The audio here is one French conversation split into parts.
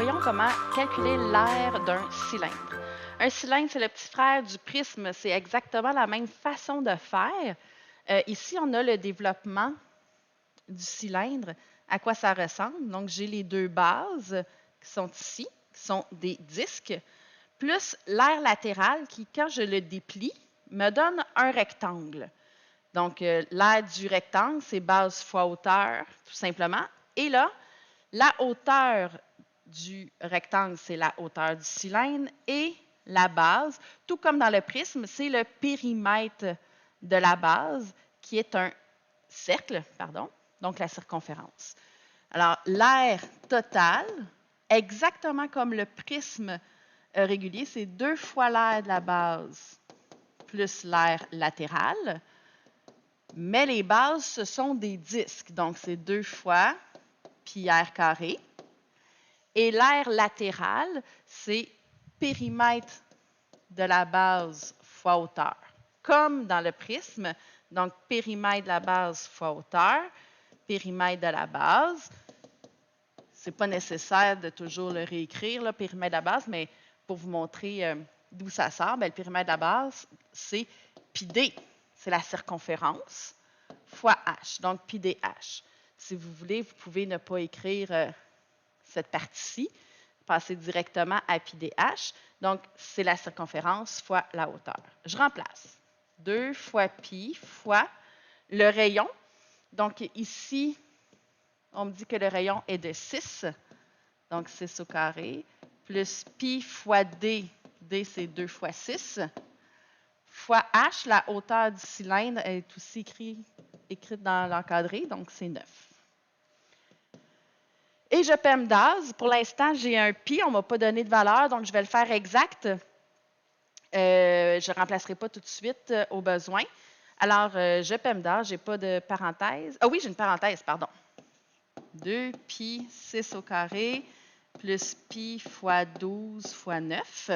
voyons comment calculer l'aire d'un cylindre. Un cylindre, c'est le petit frère du prisme. C'est exactement la même façon de faire. Ici, on a le développement du cylindre, à quoi ça ressemble. Donc, j'ai les deux bases qui sont ici, qui sont des disques, plus l'aire latérale qui, quand je le déplie, me donne un rectangle. Donc, l'aire du rectangle, c'est base fois hauteur, tout simplement. Et là, la hauteur du rectangle, c'est la hauteur du cylindre et la base, tout comme dans le prisme, c'est le périmètre de la base qui est un cercle, donc la circonférence. Alors, l'aire totale, exactement comme le prisme régulier, c'est 2 fois l'aire de la base plus l'aire latérale, mais les bases, ce sont des disques, donc c'est 2 fois pi r carré. Et l'aire latérale, c'est périmètre de la base fois hauteur. Comme dans le prisme, donc périmètre de la base fois hauteur, périmètre de la base. Ce n'est pas nécessaire de toujours le réécrire, le périmètre de la base, mais pour vous montrer d'où ça sort, bien, le périmètre de la base, c'est pi d, c'est la circonférence, fois h, donc pi dh. Si vous voulez, vous pouvez ne pas écrire cette partie-ci, passer directement à pi dh. Donc, c'est la circonférence fois la hauteur. Je remplace. 2 fois pi fois le rayon. Donc, ici, on me dit que le rayon est de 6, donc 6 au carré, plus pi fois d, d c'est 2 fois 6, fois h, la hauteur du cylindre est aussi écrite dans l'encadré, donc c'est 9. Et je PEMDAS. Pour l'instant, j'ai un pi, on ne m'a pas donné de valeur, donc je vais le faire exact. Je ne remplacerai pas tout de suite au besoin. Alors, je PEMDAS, je n'ai pas de parenthèse. Ah oui, j'ai une parenthèse, pardon. 2 pi 6 au carré plus pi fois 12 fois 9.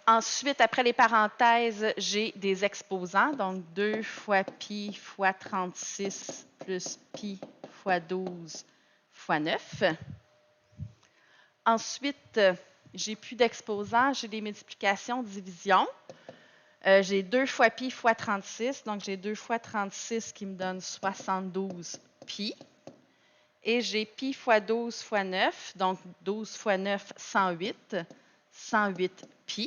Ensuite, après les parenthèses, j'ai des exposants. Donc, 2 fois pi fois 36 plus pi fois 12 fois 9. Ensuite, j'ai plus d'exposants, j'ai des multiplications, divisions. J'ai 2 fois pi fois 36, donc j'ai 2 fois 36 qui me donne 72 pi. Et j'ai pi fois 12 fois 9, donc 12 fois 9, 108, 108 pi.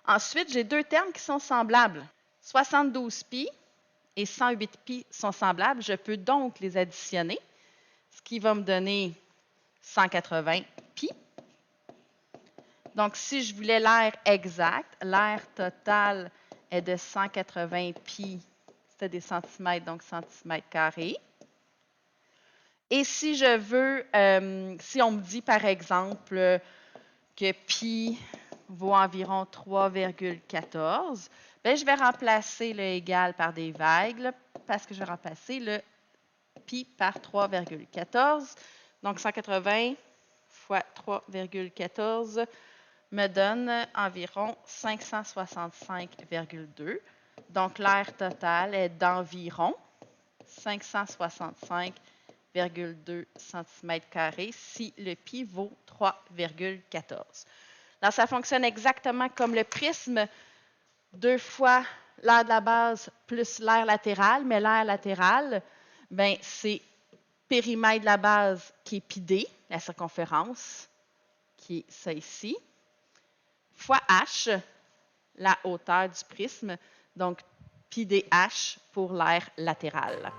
Ensuite, j'ai deux termes qui sont semblables. 72 pi et 108 pi sont semblables. Je peux donc les additionner, ce qui va me donner 180 pi. Donc, si je voulais l'aire exact, l'aire totale est de 180 pi, c'était des centimètres, donc centimètres carrés. Et si je veux, si on me dit par exemple que pi vaut environ 3,14, bien, je vais remplacer le égal par des vagues parce que je vais remplacer le pi par 3,14. Donc, 180 fois 3,14 me donne environ 565,2. Donc, l'aire totale est d'environ 565,2 cm² si le pi vaut 3,14. Alors, ça fonctionne exactement comme le prisme, 2 fois l'aire de la base plus l'aire latérale, mais l'aire latérale, bien, c'est périmètre de la base qui est pi d, la circonférence, qui est ça ici, fois h, la hauteur du prisme, donc pi dh pour l'aire latérale.